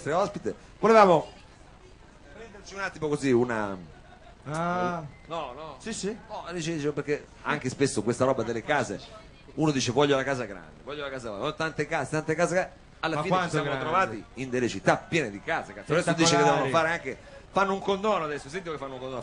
nostri ospiti. Volevamo prenderci un attimo così una... Ah, No. sì, sì. No, dicevo perché anche spesso questa roba delle case, uno dice voglio la casa grande, voglio la casa grande, ho tante case, alla Ma fine ci quanto siamo grande? trovati in delle città piene di case, cazzo. Adesso dice che devono fare anche, fanno un condono adesso, senti che fanno un condono,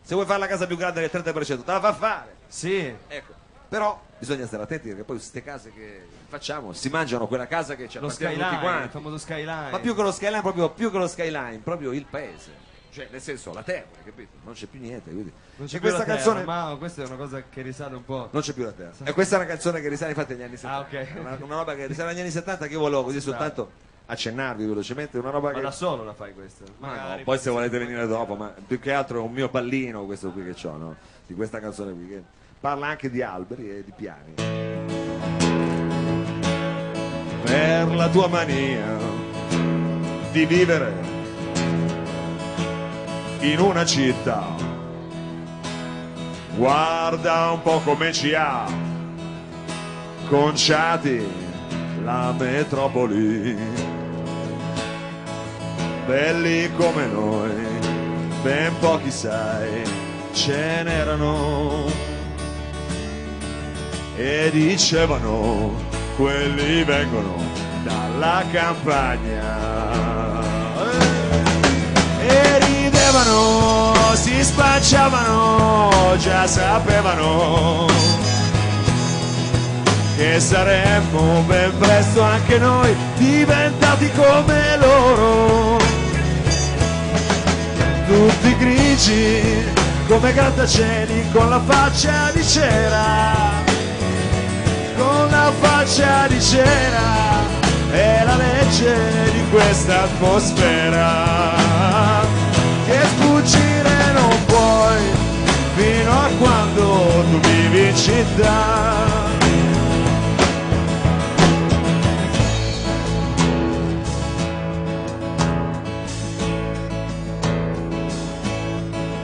se vuoi fare la casa più grande del 30%, te la fa fare. Sì. Ecco, però bisogna stare attenti perché poi queste case che facciamo si mangiano quella casa che ci Lo appartiene a tutti skyline, il quanti. famoso skyline. Ma più che lo skyline, più che lo skyline, proprio il paese. Cioè, nel senso, la terra, capito? Non c'è più niente, quindi. Non c'è e più questa la terra, canzone. ma questa è una cosa che risale un po'. Non c'è più la terra. E questa è una canzone che risale infatti agli anni 70. Ah, ok. Una roba che risale agli anni 70 che io volevo così soltanto accennarvi velocemente. Una roba Ma che. da solo la fai questa? Ma no, poi se volete venire dopo, ma più che altro è un mio pallino questo qui che ho, no? Di questa canzone qui che parla anche di alberi e di piani. Per la tua mania di vivere in una città, guarda un po' come ci ha conciati la metropoli, belli come noi, ben pochi sai, ce n'erano e dicevano quelli vengono dalla campagna. E ridevano, si spacciavano, già sapevano che saremmo ben presto anche noi diventati come loro, tutti grigi come grattacieli con la faccia di cera, con la faccia di cera. È la legge di questa atmosfera che sfuggire non puoi fino a quando tu vivi in città.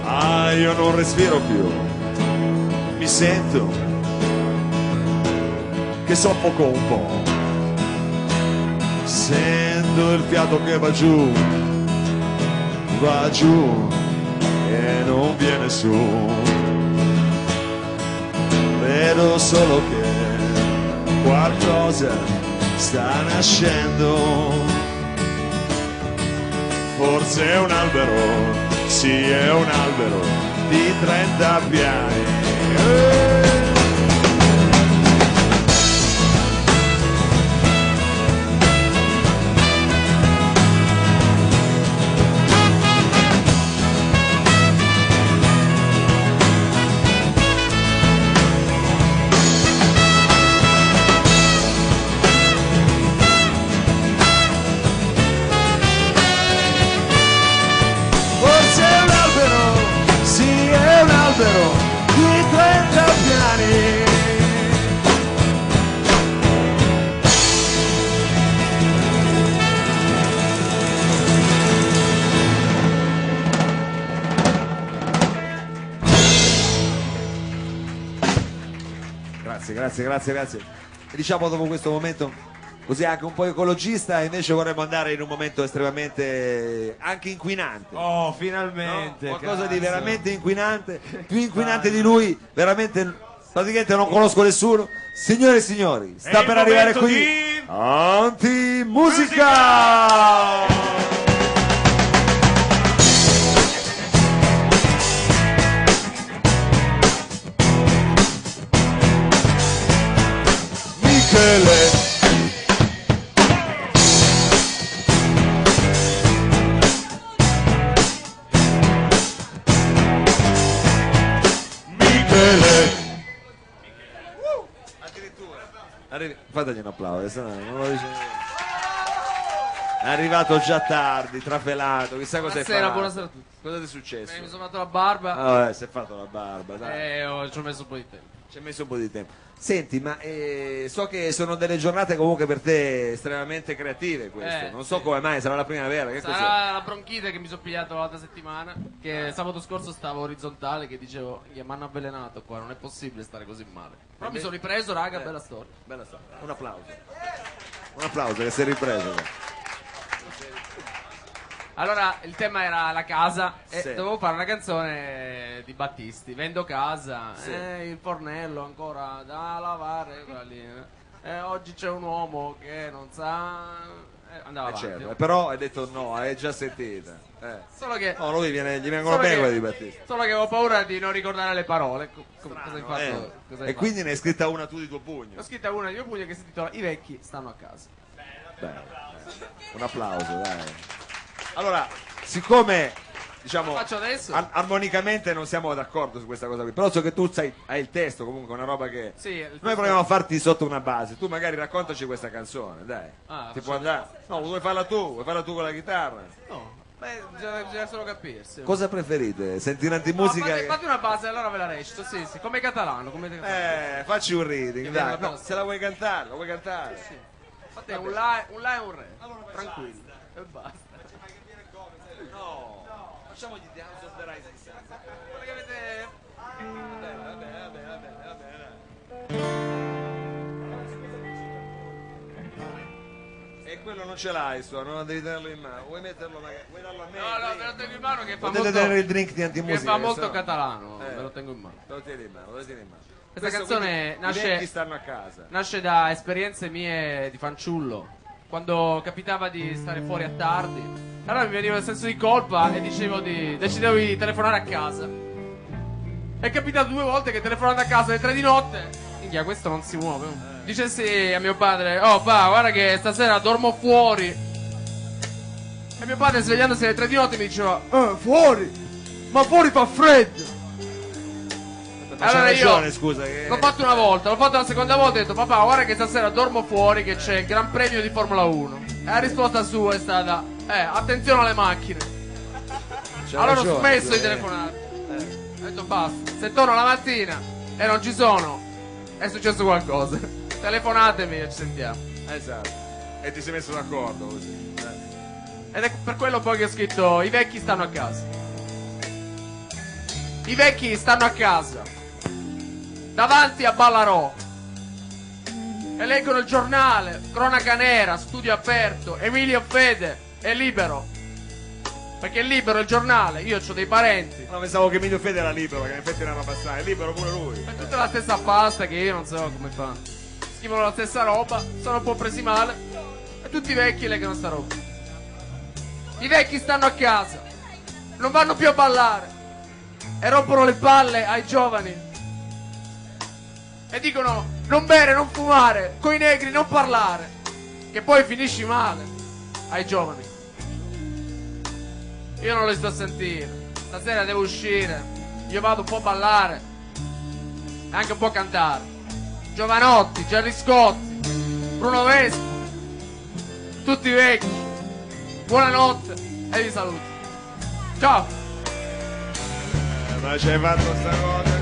Ah, io non respiro più, mi sento che soffoco un po'. Sento il fiato che va giù e non viene su. Vedo solo che qualcosa sta nascendo. Forse è un albero, sì è un albero di 30 piani. Grazie. E diciamo dopo questo momento così anche un po' ecologista, invece vorremmo andare in un momento estremamente anche inquinante. Oh, finalmente! No? Qualcosa cazzo. di veramente inquinante, più inquinante di lui, veramente praticamente non conosco nessuno. Signore e signori, sta per arrivare qui di... Antimusica! Michele. Addirittura. Fategli un applauso, se no non lo dice niente. È arrivato già tardi, trafelato, chissà cosa hai fatto. Buonasera a tutti. Cosa ti è successo? Mi sono fatto la barba. Ah, si è fatto la barba, dai. Ci ho messo un po' di tempo. Ci hai messo un po' di tempo. Senti, ma so che sono delle giornate comunque per te estremamente creative queste. Non so come mai, sarà la primavera. Che cos'è? Sarà la bronchite che mi sono pigliato l'altra settimana. Che sabato scorso stavo orizzontale, che dicevo, mi hanno avvelenato qua, non è possibile stare così male. Però mi sono ripreso, raga, bella storia. Bella storia. Un applauso. Un applauso che si è ripreso. Allora, il tema era la casa e Sì. dovevo fare una canzone di Battisti. Vendo casa, Sì. il fornello ancora da lavare, quella lì. Oggi c'è un uomo che non sa... andava avanti. Certo, però hai detto no, hai già sentita. Solo che... No, lui gli vengono solo bene che- quelle di Battista. Solo che avevo paura di non ricordare le parole. Cosa hai fatto? Eh. Cosa hai E quindi ne hai scritta una tu di tuo fatto? pugno. Ho scritta una di mio pugno che si intitola I vecchi stanno a casa. Bene. Un applauso, dai. Allora, siccome diciamo Lo faccio adesso? armonicamente non siamo d'accordo su questa cosa qui, però so che tu hai il testo, comunque una roba che Sì, il noi testo- proviamo a farti sotto una base. Tu magari raccontaci questa canzone, dai. Ah, Ti faccio- può andare? No, vuoi farla tu con la chitarra? No, beh, bisogna solo capirsi. Cosa preferite? Sentirti No, musica? fate una base, allora ve la recito. Sì, sì, come catalano. Facci un reading, Che dai. viene No, apposta. se la vuoi cantare, la vuoi cantare? Sì. Fate un la e un re. Tranquillo. E basta. No. Facciamo gli Dance of the Rising Sun. Quello che avete... E quello non ce l'hai, non devi tenerlo in mano. Vuoi metterlo magari? Vuoi darlo a me? No, no, ve lo tengo in mano che fa Potete molto... tenere il drink di Che antimusica. fa molto se no- catalano. Eh. Ve lo tengo in mano. Lo tieni in mano, lo tieni in mano. Questa Questo canzone quindi nasce- I vecchi stanno a casa. Nasce da esperienze mie di fanciullo. Quando capitava di stare fuori a tardi, allora mi veniva il senso di colpa e decidevo di telefonare a casa. È capitato 2 volte che telefonando a casa alle 3 di notte, minchia, questo non si muove. Dicessi a mio padre: oh pa, guarda che stasera dormo fuori. E mio padre, svegliandosi alle 3 di notte, mi diceva: fuori? Ma fuori fa freddo. Ma Allora c'ha io ragione, scusa. Che... l'ho fatto una volta, l'ho fatto la seconda volta e ho detto: papà, guarda che stasera dormo fuori che c'è il Gran Premio di Formula 1. E la risposta sua è stata: attenzione alle macchine. c'ha Allora ho ragione, smesso scusa, di telefonare. Ho detto basta. Se torno la mattina e non ci sono, è successo qualcosa. Telefonatemi e ci sentiamo. Esatto. E ti sei messo d'accordo così. Ed è per quello poi che ho scritto: i vecchi stanno a casa. I vecchi stanno a casa, davanti a Ballarò, e leggono il giornale, cronaca nera, studio aperto, Emilio Fede, è libero. Perché è libero il giornale, io ho dei parenti. No, pensavo che Emilio Fede era libero, perché in effetti era abbastanza. È libero pure lui. È tutta la stessa pasta che io non so come fanno. Scrivono la stessa roba, sono un po' presi male. E tutti i vecchi leggono sta roba. I vecchi stanno a casa, non vanno più a ballare e rompono le palle ai giovani. E dicono: non bere, non fumare, coi negri non parlare, che poi finisci male. Ai giovani. Io non li sto a sentire. Stasera devo uscire. Io vado un po' a ballare e anche un po' a cantare. Giovanotti, Gerry Scotti, Bruno Vespa, tutti vecchi. Buonanotte e vi saluto. Ciao. Ma c'hai fatto sta cosa?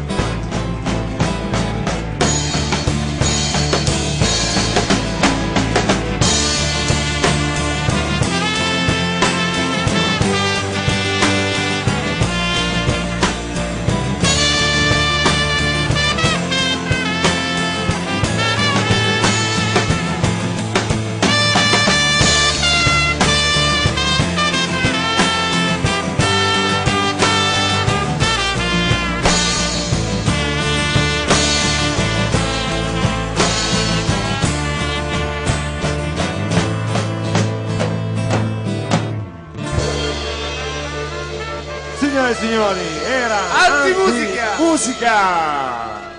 Signore e signori, era Antimusica! Antimusica!